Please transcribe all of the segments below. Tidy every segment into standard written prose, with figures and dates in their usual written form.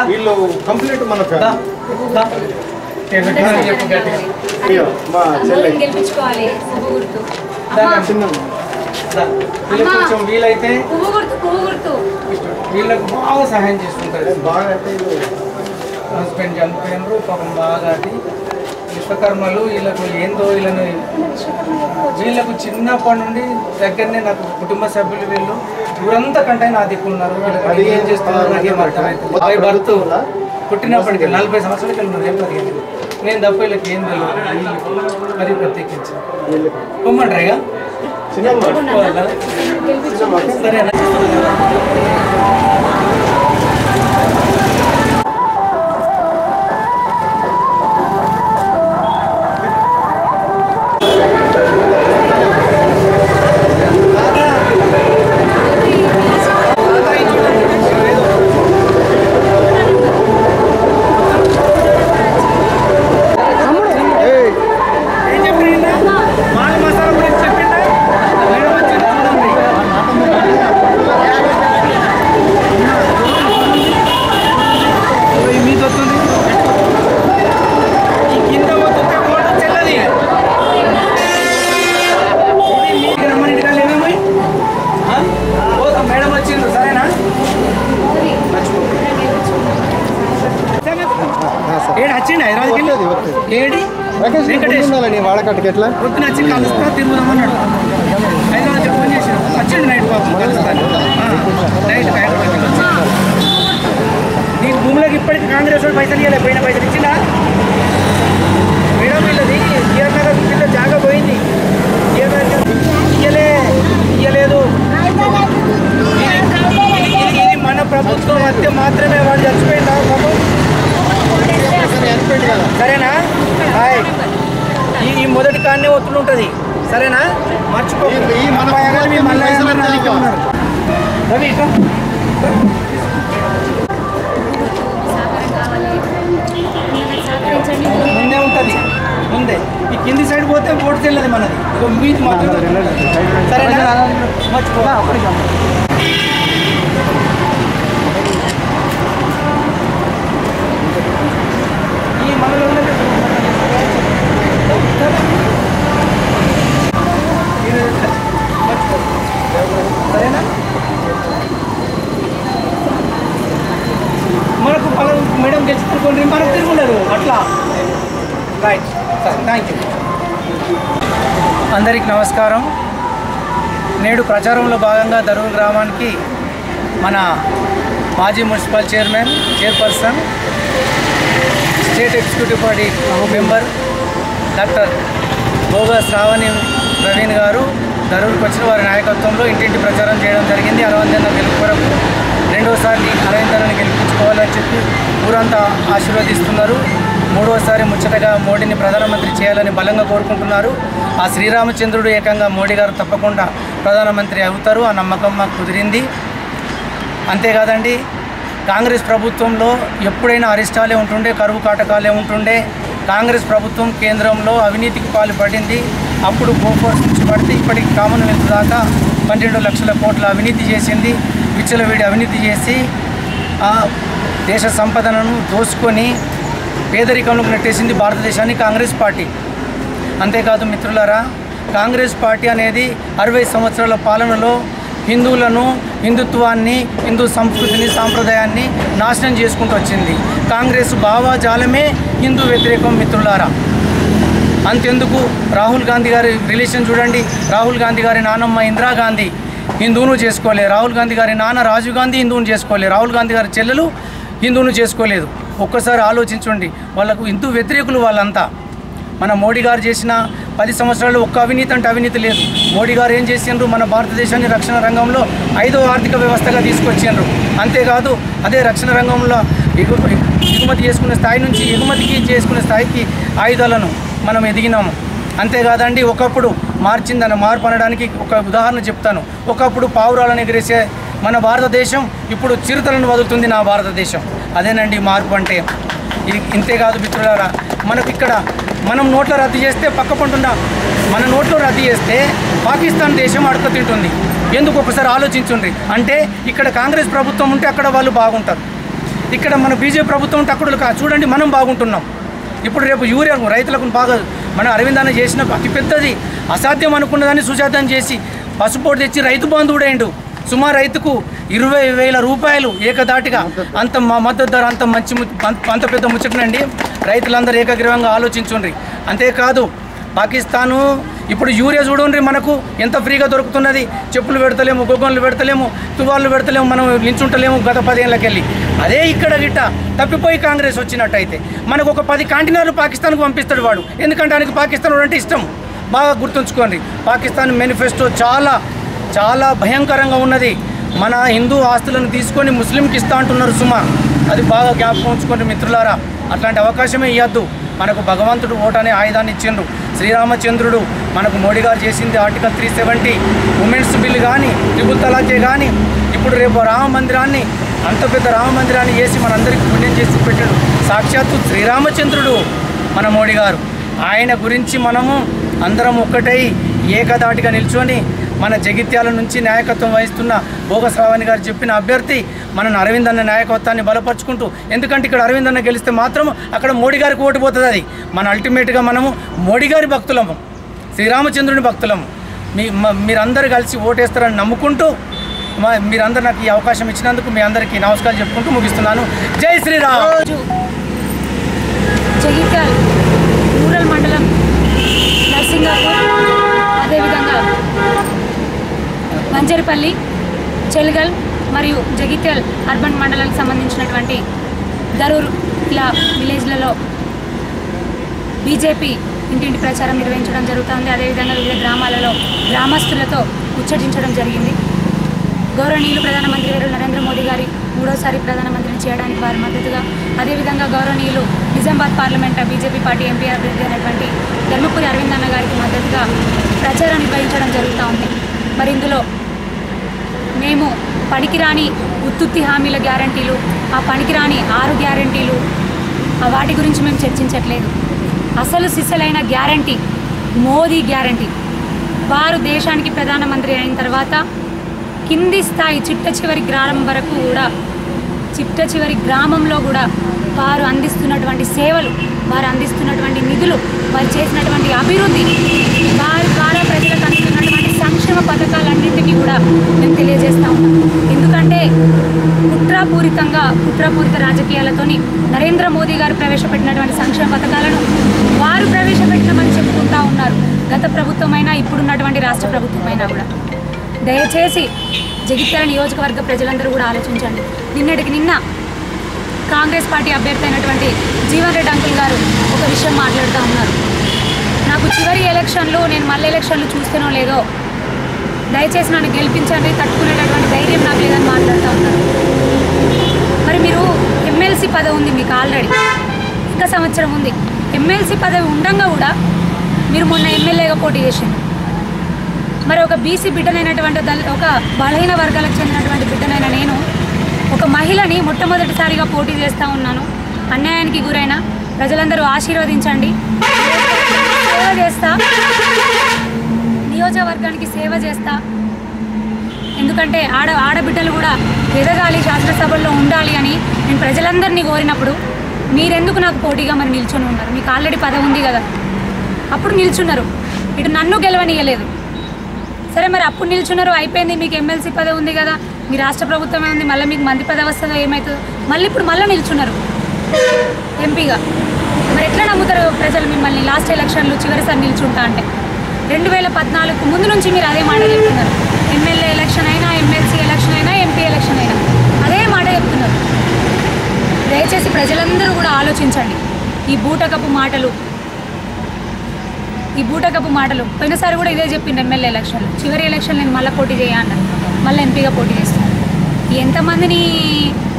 వీళ్ళు కంప్లీట్ మనకు కొంచెం వీలైతే వీళ్ళకు బాగా సహాయం చేస్తుంటారు. బాగా అంటే హస్బెండ్ చనిపోయినారు పాపం బాగా విశ్వకర్మలు వీళ్ళకు ఏందో వీళ్ళకు చిన్నప్పటి నుండి దగ్గరనే నాకు కుటుంబ సభ్యులు వీళ్ళు ఊరంతా కంటే నా దిక్కున్నారు. వీళ్ళకి ఏం చేస్తున్నారు నాకేం అర్థమవుతుంది. భర్త పుట్టినప్పటికీ 40 సంవత్సరాలకి వెళ్ళినారు. ఏం జరిగింది నేను తప్ప వీళ్ళకి ఏం తెలియదు. మరి ప్రత్యేకించి పొమ్మంటారుగా సరేనా. వాడకట్టుకి ఎట్లా పొద్దున వచ్చి కలుస్తా తిరుగుదామన్నాడు. హైదరాబాద్ ఫోన్ చేసి వచ్చిండు నైట్ పాపం కలుస్తాను. నైట్ నీ భూములకు ఇప్పటికి కాంగ్రెస్ వాడు పైసలు ఇవ్వలే. పోయిన పైసలు ఇచ్చిందా మేడం? వీళ్ళది టీఆర్ నగర్ వీళ్ళ జాగా పోయింది. ఇయ్యలేదు. ఇది మన ప్రభుత్వం వస్తే మాత్రమే వాడు చచ్చిపోయిందా పాపం? సరేనా? ఈ మొదటి కాన్నే ఒత్తులు ఉంటుంది. సరేనా? మర్చిపో. ముందే ఉంటుంది. ముందే ఈ కింది సైడ్ పోతే ఓటు తెలియదు మనది. మీది మాత్రం సరేనా? మర్చిపో. ఈ మనలో సరేనా? మనకు మేడం గెలుచుకోండి, మనకు తిరుగుండదు అట్లా. Right sir, thank you. అందరికి నమస్కారం. నేడు ప్రచారంలో భాగంగా దరూర్ గ్రామానికి మన మాజీ municipal chairperson, state executive body member doctor Bhoga Sravani Praveen గారు దరూర్కి వచ్చిన వారి నాయకత్వంలో ఇంటింటి ప్రచారం చేయడం జరిగింది. అరవిందన్న గెలుపు కొరకు రెండోసారి అరవిందన్నని గెలిపించుకోవాలని చెప్పి ఊరంతా ఆశీర్వదిస్తున్నారు. మూడోసారి ముచ్చటగా మోడీని ప్రధానమంత్రి చేయాలని బలంగా కోరుకుంటున్నారు. ఆ శ్రీరామచంద్రుడు ఏకంగా మోడీ గారు తప్పకుండా ప్రధానమంత్రి అవుతారు. ఆ నమ్మకం మాకు కుదిరింది. అంతేకాదండి, కాంగ్రెస్ ప్రభుత్వంలో ఎప్పుడైనా అరిష్టాలే ఉంటుండే, కరువు కాటకాలే ఉంటుండే. కాంగ్రెస్ ప్రభుత్వం కేంద్రంలో అవినీతికి పాల్పడింది. అప్పుడు బోఫోర్స్ నుంచి పడితే ఇప్పటికి కామన్వెల్త్ దాకా 12 లక్షల కోట్ల అవినీతి చేసింది. విచ్చలవిడి అవినీతి చేసి దేశ సంపదను దోసుకొని పేదరికంలోకి నెట్టేసింది భారతదేశాన్ని కాంగ్రెస్ పార్టీ. అంతేకాదు మిత్రులారా, కాంగ్రెస్ పార్టీ అనేది 60 సంవత్సరాల పాలనలో హిందువులను, హిందుత్వాన్ని, హిందూ సంస్కృతిని, సాంప్రదాయాన్ని నాశనం చేసుకుంటూ వచ్చింది. కాంగ్రెస్ భావజాలమే హిందూ వ్యతిరేకం మిత్రులారా. అంతెందుకు, రాహుల్ గాంధీ గారి రిలేషన్ చూడండి. రాహుల్ గాంధీ గారి నానమ్మ ఇందిరాగాంధీ హిందువును చేసుకోలే, రాహుల్ గాంధీ గారి నాన్న రాజీవ్ గాంధీ హిందువును చేసుకోలే, రాహుల్ గాంధీ గారి చెల్లెలు హిందువును చేసుకోలేదు. ఒక్కసారి ఆలోచించండి, వాళ్ళకు హిందూ వ్యతిరేకులు వాళ్ళంతా. మన మోడీ గారు చేసిన 10 సంవత్సరాలు ఒక్క అవినీతి అంటే అవినీతి లేదు. మోడీ గారు ఏం చేసిండ్రు, మన భారతదేశాన్ని రక్షణ రంగంలో 5వ ఆర్థిక వ్యవస్థగా తీసుకొచ్చిండ్రు. అంతేకాదు అదే రక్షణ రంగంలో ఎగుమతి చేసుకునే స్థాయి నుంచి ఎగుమతికి చేసుకునే స్థాయికి ఆయుధాలను మనం ఎదిగినాము. అంతేకాదండి, ఒకప్పుడు మార్పు అనడానికి ఒక ఉదాహరణ చెప్తాను. ఒకప్పుడు పావురాలను ఎగిరేసే మన భారతదేశం ఇప్పుడు చిరుతలను వదులుతుంది నా భారతదేశం. అదేనండి మార్పు అంటే. ఇంతేకాదు మిత్రులారా, మనకు ఇక్కడ మనం నోట్లో రద్దు చేస్తే పక్క పంటున్న మన నోట్లో రద్దు చేస్తే పాకిస్తాన్ దేశం అడక తింటుంది. ఎందుకు ఒకసారి ఆలోచించండి. అంటే ఇక్కడ కాంగ్రెస్ ప్రభుత్వం ఉంటే అక్కడ వాళ్ళు బాగుంటారు, ఇక్కడ మన బీజేపీ ప్రభుత్వం ఉంటే అక్కడ చూడండి మనం బాగుంటున్నాం. ఇప్పుడు రేపు యూరియా రైతులకు బాగా మన అరవింద్ అన్న చేసిన అతిపెద్దది అసాధ్యం అనుకున్నదాన్ని సుసాధ్యం చేసి పసుపోటు తెచ్చి రైతు బంధువుడైండు. సుమారు రైతుకు 20,000 రూపాయలు ఏకదాటిగా అంత మద్దతు ధర, అంత పెద్ద ముచ్చటనండి. రైతులందరూ ఏకగ్రీవంగా ఆలోచించుండ్రి. అంతేకాదు పాకిస్తాను ఇప్పుడు యూరియా చూడండి మనకు ఎంత ఫ్రీగా దొరుకుతున్నది. చెప్పులు పెడతలేము, గొగ్గన్లు పెడతలేము, తువాళ్ళు పెడతలేము, మనం నించుంటలేము గత 10 ఏళ్ళకి వెళ్ళి. అదే ఇక్కడ గిట్ట తప్పిపోయి కాంగ్రెస్ వచ్చినట్టయితే మనకు ఒక 10 కంటైనర్లు పాకిస్తాన్కు పంపిస్తాడు వాడు. ఎందుకంటే ఆయనకు పాకిస్తాన్ అంటే ఇష్టం. బాగా గుర్తుంచుకోండి, పాకిస్తాన్ మేనిఫెస్టో చాలా చాలా భయంకరంగా ఉన్నది. మన హిందూ ఆస్తులను తీసుకొని ముస్లింకి ఇస్తా అంటున్నారు సుమా. అది బాగా జ్ఞాపకం ఉంచుకోండి మిత్రులారా. అట్లాంటి అవకాశమే ఇవ్వద్దు. మనకు భగవంతుడు ఓటు అనే ఆయుధాన్ని ఇచ్చిండ్రు. శ్రీరామచంద్రుడు మనకు మోడీ గారు చేసింది ఆర్టికల్ 370 ఉమెన్స్ బిల్ కానీ, ట్రిపుల్ తలాకే కానీ, ఇప్పుడు రేపు రామ మందిరాన్ని, అంత పెద్ద రామ మందిరాన్ని చేసి మనందరికీ పుణ్యం చేసి పెట్టాడు సాక్షాత్తు శ్రీరామచంద్రుడు మన మోడీ గారు. ఆయన గురించి మనము అందరం ఒక్కటై ఏకదాటిగా నిల్చొని మన జగిత్యాల నుంచి నాయకత్వం వహిస్తున్న భోగశ్రావణి గారు చెప్పిన అభ్యర్థి మన అరవింద్ అన్న నాయకత్వాన్ని బలపరుచుకుంటూ, ఎందుకంటే ఇక్కడ అరవింద్ అన్న గెలిస్తే మాత్రం అక్కడ మోడీ గారికి ఓటు పోతుంది. అది మన అల్టిమేట్గా మనము మోడీ గారి భక్తులము, శ్రీరామచంద్రుని భక్తులము. మీరందరూ కలిసి ఓటేస్తారని నమ్ముకుంటూ మీరందరూ నాకు ఈ అవకాశం ఇచ్చినందుకు మీ అందరికీ నమస్కారం చెప్పుకుంటూ ముగిస్తున్నాను. జై శ్రీరామ్. జగిత్యాల రూరల్ మండలం నర్సింగాపూర్, అదేవిధంగా మంజరిపల్లి, చెల్గల్ మరియు జగిత్యాల అర్బన్ మండలానికి సంబంధించినటువంటి దరూర్ ఇలా విలేజ్లలో బీజేపీ ఇంటింటి ప్రచారం నిర్వహించడం జరుగుతుంది. అదేవిధంగా వివిధ గ్రామాలలో గ్రామస్తులతో ముచ్చటించడం జరిగింది. గౌరవనీయులు ప్రధానమంత్రి గారు నరేంద్ర మోదీ గారి 3వ ప్రధానమంత్రిని చేయడానికి వారి మద్దతుగా, అదేవిధంగా గౌరవనీయులు Nizamabad parliament BJP party MP అభ్యర్థి అయినటువంటి ధర్మపురి అరవింద్ అన్న గారికి మద్దతుగా ప్రచారం నిర్వహించడం జరుగుతూ ఉంది. మరి ఇందులో మేము పనికిరాని ఉత్తుత్తి హామీల గ్యారంటీలు, ఆ పనికిరాని 6 గ్యారంటీలు, వాటి గురించి మేము చర్చించట్లేదు. అసలు సిసలైన గ్యారంటీ మోదీ గ్యారంటీ. వారు దేశానికి ప్రధానమంత్రి అయిన తర్వాత కింది స్థాయి చిట్ట చివరి గ్రామం వరకు కూడా, చిట్ట చివరి గ్రామంలో కూడా వారు అందిస్తున్నటువంటి సేవలు, వారు అందిస్తున్నటువంటి నిధులు, వారు చేసినటువంటి అభివృద్ధి, వారి ద్వారా ప్రజలకు అందుతున్నటువంటి సంక్షేమ పథకాలన్నింటినీ కూడా మేము తెలియజేస్తూ ఉన్నాం. ఎందుకంటే కుట్రపూరిత రాజకీయాలతోని నరేంద్ర మోదీ గారు ప్రవేశపెట్టినటువంటి సంక్షేమ పథకాలను వారు ప్రవేశపెట్టినామని చెప్పుకుంటూ ఉన్నారు. గత ప్రభుత్వమైనా ఇప్పుడున్నటువంటి రాష్ట్ర ప్రభుత్వమైనా కూడా. దయచేసి జగిత్యాల నియోజకవర్గ ప్రజలందరూ కూడా ఆలోచించండి. నిన్నటికి నిన్న కాంగ్రెస్ పార్టీ అభ్యర్థి అయినటువంటి జీవన్ రెడ్డి అంకుల్ గారు ఒక విషయం మాట్లాడుతూ ఉన్నారు. నాకు చివరి ఎలక్షన్లు, నేను మళ్ళీ ఎలక్షన్లు చూస్తేనో లేదో, దయచేసి నన్ను గెలిపించండి, తట్టుకునేటటువంటి ధైర్యం నాకు లేదని మాట్లాడుతూ ఉన్నారు. మరి మీరు ఎమ్మెల్సీ పదవి ఉంది మీకు ఆల్రెడీ, ఇంకా సంవత్సరం ఉంది. ఎమ్మెల్సీ పదవి ఉండగా కూడా మీరు మొన్న ఎమ్మెల్యేగా పోటీ చేసింది. మరి ఒక బీసీ బిడ్డనైనటువంటి, ఒక బలహీన వర్గాలకు చెందినటువంటి బిడ్డనైన నేను ఒక మహిళని మొట్టమొదటిసారిగా పోటీ చేస్తూ ఉన్నాను. అన్యాయానికి గురైన ప్రజలందరూ ఆశీర్వదించండి. సేవ చేస్తా, నియోజకవర్గానికి సేవ చేస్తా. ఎందుకంటే ఆడబిడ్డలు కూడా ఎదగాలి, శాసనసభల్లో ఉండాలి అని నేను ప్రజలందరినీ కోరినప్పుడు మీరెందుకు నాకు పోటీగా మరి నిల్చొని ఉన్నారు? మీకు ఆల్రెడీ పదవి ఉంది కదా, అప్పుడు నిల్చున్నారు. ఇటు నన్ను గెలవనీయలేదు. సరే మరి అప్పుడు నిల్చున్నారు, అయిపోయింది. మీకు ఎమ్మెల్సీ పదవి ఉంది కదా, మీ రాష్ట్ర ప్రభుత్వమే ఉంది, మళ్ళీ మీకు మంత్రి పదవి వస్తుందో ఏమవుతుందో, మళ్ళీ ఇప్పుడు మళ్ళీ నిల్చున్నారు ఎంపీగా. మరి ఎట్లా నమ్ముతారు ప్రజలు మిమ్మల్ని? లాస్ట్ ఎలక్షన్లు చివరిసారి నిల్చుంటా అంటే 2014 ముందు నుంచి మీరు అదే మాట చెప్తున్నారు. ఎమ్మెల్యే ఎలక్షన్ అయినా, ఎమ్మెల్సీ ఎలక్షన్ అయినా, ఎంపీ ఎలక్షన్ అయినా అదే మాట చెప్తున్నారు. దయచేసి ప్రజలందరూ కూడా ఆలోచించండి. ఈ బూటకపు మాటలు పోయినసారి కూడా ఇదే చెప్పింది. ఎమ్మెల్యే ఎలక్షన్లు చివరి ఎలక్షన్ నేను మళ్ళీ పోటీ చేయన్నాను, మళ్ళీ ఎంపీగా పోటీ చేస్తున్నాను. ఎంతమందిని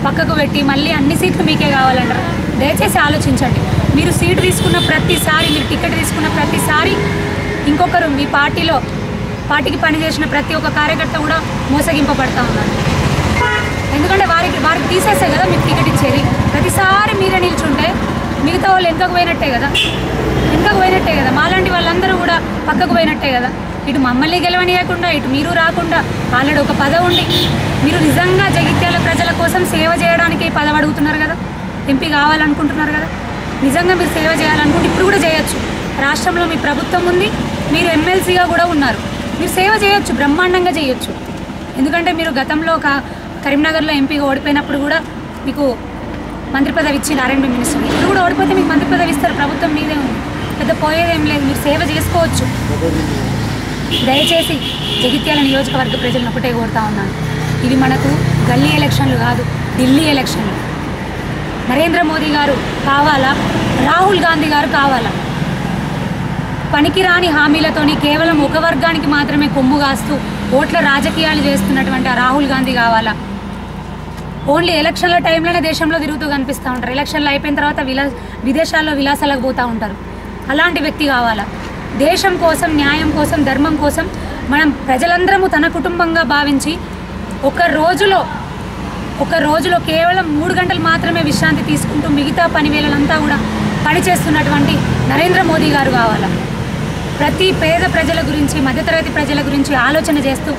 పక్కకు పెట్టి మళ్ళీ అన్ని సీట్లు మీకే కావాలంటారు? దయచేసి ఆలోచించండి. మీరు సీటు తీసుకున్న ప్రతిసారి, మీరు టికెట్ తీసుకున్న ప్రతిసారి ఇంకొకరు మీ పార్టీకి పనిచేసిన ప్రతి ఒక్క కార్యకర్త కూడా మోసగింపబడతా ఉన్నారు. ఎందుకంటే వారికి తీసేస్తే కదా మీకు టికెట్ ఇచ్చేది. ప్రతిసారి మీరే నిల్చుంటే మిగతా వాళ్ళు వెనకకు పోయినట్టే కదా, మాలాంటి వాళ్ళందరూ కూడా పక్కకు పోయినట్టే కదా. ఇటు మమ్మల్ని గెలవనీయకుండా, ఇటు మీరు రాకుండా, ఆల్రెడీ ఒక పదవి ఉండి మీరు నిజంగా జగిత్యాల ప్రజల కోసం సేవ చేయడానికి పదవి అడుగుతున్నారు కదా, ఎంపీ కావాలనుకుంటున్నారు కదా. నిజంగా మీరు సేవ చేయాలనుకుంటే ఇప్పుడు కూడా చేయొచ్చు. రాష్ట్రంలో మీ ప్రభుత్వం ఉంది, మీరు ఎమ్మెల్సీగా కూడా ఉన్నారు, మీరు సేవ చేయొచ్చు, బ్రహ్మాండంగా చేయొచ్చు. ఎందుకంటే మీరు గతంలో కరీంనగర్లో ఎంపీగా ఓడిపోయినప్పుడు కూడా మీకు మంత్రి పదవి ఇచ్చింది, R&B మినిస్టర్. ఇప్పుడు కూడా ఓడిపోతే మీకు మంత్రి పదవి ఇస్తారు, ప్రభుత్వం మీదే ఉంది, పెద్ద పోయేదేం లేదు, మీరు సేవ చేసుకోవచ్చు. దయచేసి జగిత్యాల నియోజకవర్గ ప్రజలను ఒకటే కోరుతా ఉన్నాను, ఇవి మనకు గల్లీ ఎలక్షన్లు కాదు, ఢిల్లీ ఎలక్షన్లు. నరేంద్ర మోదీ గారు కావాలా, రాహుల్ గాంధీ గారు కావాలా? పనికిరాని హామీలతోని కేవలం ఒక వర్గానికి మాత్రమే కొమ్ము కాస్తూ ఓట్ల రాజకీయాలు చేస్తున్నటువంటి ఆ రాహుల్ గాంధీ కావాలా? ఓన్లీ ఎలక్షన్ల టైంలోనే దేశంలో తిరుగుతూ కనిపిస్తూ ఉంటారు, ఎలక్షన్లు అయిపోయిన తర్వాత విదేశాల్లో విలాసాలకు పోతూ ఉంటారు. అలాంటి వ్యక్తి కావాలా? దేశం కోసం, న్యాయం కోసం, ధర్మం కోసం మనం ప్రజలందరము తన కుటుంబంగా భావించి ఒక రోజులో కేవలం 3 గంటలు మాత్రమే విశ్రాంతి తీసుకుంటూ మిగతా పని వేళలంతా కూడా పనిచేస్తున్నటువంటి నరేంద్ర మోదీ గారు కావాలా? ప్రతి పేద ప్రజల గురించి, మధ్యతరగతి ప్రజల గురించి ఆలోచన చేస్తూ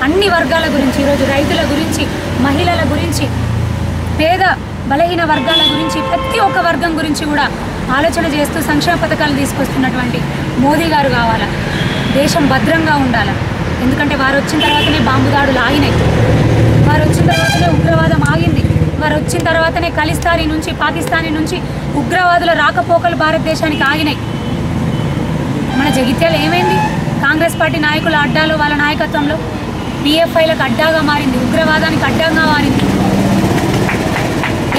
అన్ని వర్గాల గురించి, ఈరోజు రైతుల గురించి, మహిళల గురించి, పేద బలహీన వర్గాల గురించి, ప్రతి ఒక్క వర్గం గురించి కూడా ఆలోచన చేస్తూ సంక్షేమ పథకాలు తీసుకొస్తున్నటువంటి మోదీ గారు కావాలా? దేశం భద్రంగా ఉండాలా? ఎందుకంటే వారు వచ్చిన తర్వాతనే బాంబు దాడులు ఆగినాయి, వారు వచ్చిన తర్వాతనే ఉగ్రవాదం ఆగింది, వారు వచ్చిన తర్వాతనే ఖలిస్తానీ నుంచి, పాకిస్తానీ నుంచి ఉగ్రవాదుల రాకపోకలు భారతదేశానికి ఆగినాయి. మన జగిత్యాల ఏమైంది? కాంగ్రెస్ పార్టీ నాయకుల అడ్డాలో, వాళ్ళ నాయకత్వంలో PFIలకు అడ్డాగా మారింది, ఉగ్రవాదానికి అడ్డంగా మారింది.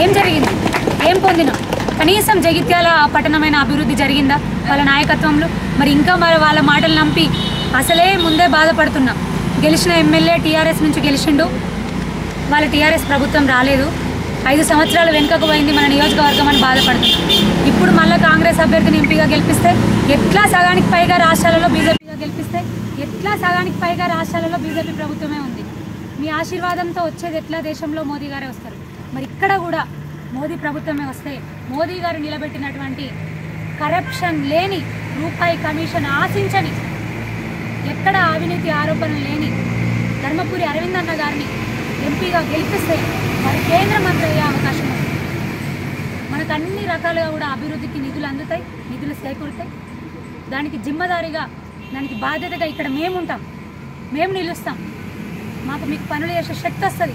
ఏం జరిగింది? ఏం పొందినాం? కనీసం జగిత్యాల పట్టణమైన అభివృద్ధి జరిగిందా వాళ్ళ నాయకత్వంలో? మరి ఇంకా వాళ్ళ మాటలు నమ్మి అసలే ముందే బాధపడుతున్నాం. గెలిచిన ఎమ్మెల్యే TRS నుంచి గెలిచిండు, వాళ్ళ TRS ప్రభుత్వం రాలేదు, 5 సంవత్సరాలు వెనుకకు పోయింది మన నియోజకవర్గం అని బాధపడుతున్నాం. ఇప్పుడు మళ్ళీ కాంగ్రెస్ అభ్యర్థిని ఎంపీగా గెలిపిస్తే ఎట్లా సగానికి పైగా రాష్ట్రాలలో బీజేపీ ప్రభుత్వమే ఉంది. మీ ఆశీర్వాదంతో వచ్చేది ఎట్లా? దేశంలో మోదీ గారే వస్తారు. మరి ఇక్కడ కూడా మోదీ ప్రభుత్వమే వస్తే మోదీ గారు నిలబెట్టినటువంటి కరప్షన్ లేని, రూపాయి కమిషన్ ఆశించని, ఎక్కడ అవినీతి ఆరోపణలు లేని ధర్మపురి అరవింద్ అన్న గారిని ఎంపీగా గెలిపిస్తే మరి కేంద్ర మంత్రి అయ్యే అవకాశం ఉంది. మనకు అన్ని రకాలుగా కూడా అభివృద్ధికి నిధులు అందుతాయి, నిధులు సేకూరుతాయి. దానికి జిమ్మదారిగా, దానికి బాధ్యతగా ఇక్కడ మేముంటాం, మేము నిలుస్తాం. మీకు పనులు చేసే శక్తి వస్తుంది.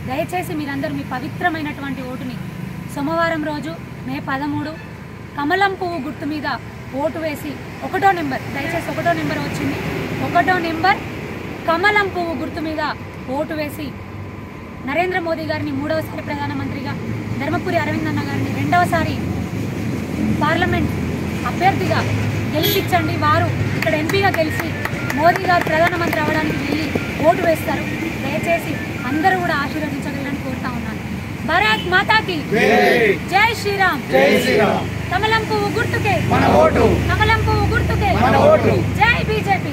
దయచేసి మీరందరూ మీ పవిత్రమైనటువంటి ఓటుని సోమవారం రోజు మే 13 కమలం పువ్వు గుర్తు మీద ఓటు వేసి 1వ నెంబర్, దయచేసి 1వ నెంబర్ వచ్చింది, 1వ నెంబర్ కమలం పువ్వు గుర్తు మీద ఓటు వేసి నరేంద్ర మోదీ గారిని 3వసారి ప్రధానమంత్రిగా, ధర్మపురి అరవింద్ అన్న గారిని 2వసారి పార్లమెంట్ అభ్యర్థిగా గెలిపించండి. వారు ఇక్కడ ఎంపీగా గెలిచి మోదీ గారు ప్రధానమంత్రి అవ్వడానికి వెళ్ళి ఓటు వేస్తారు. దయచేసి అందరూ కూడా ఆశీర్వదించగలని కోరుతా ఉన్నాను. భారత్ మాతాకి జై శ్రీరామ్. కమలం పువ్వు గుర్తుకే మన ఓటు, కమలం పువ్వు గుర్తుకే మన ఓటు. జై బీజేపీ.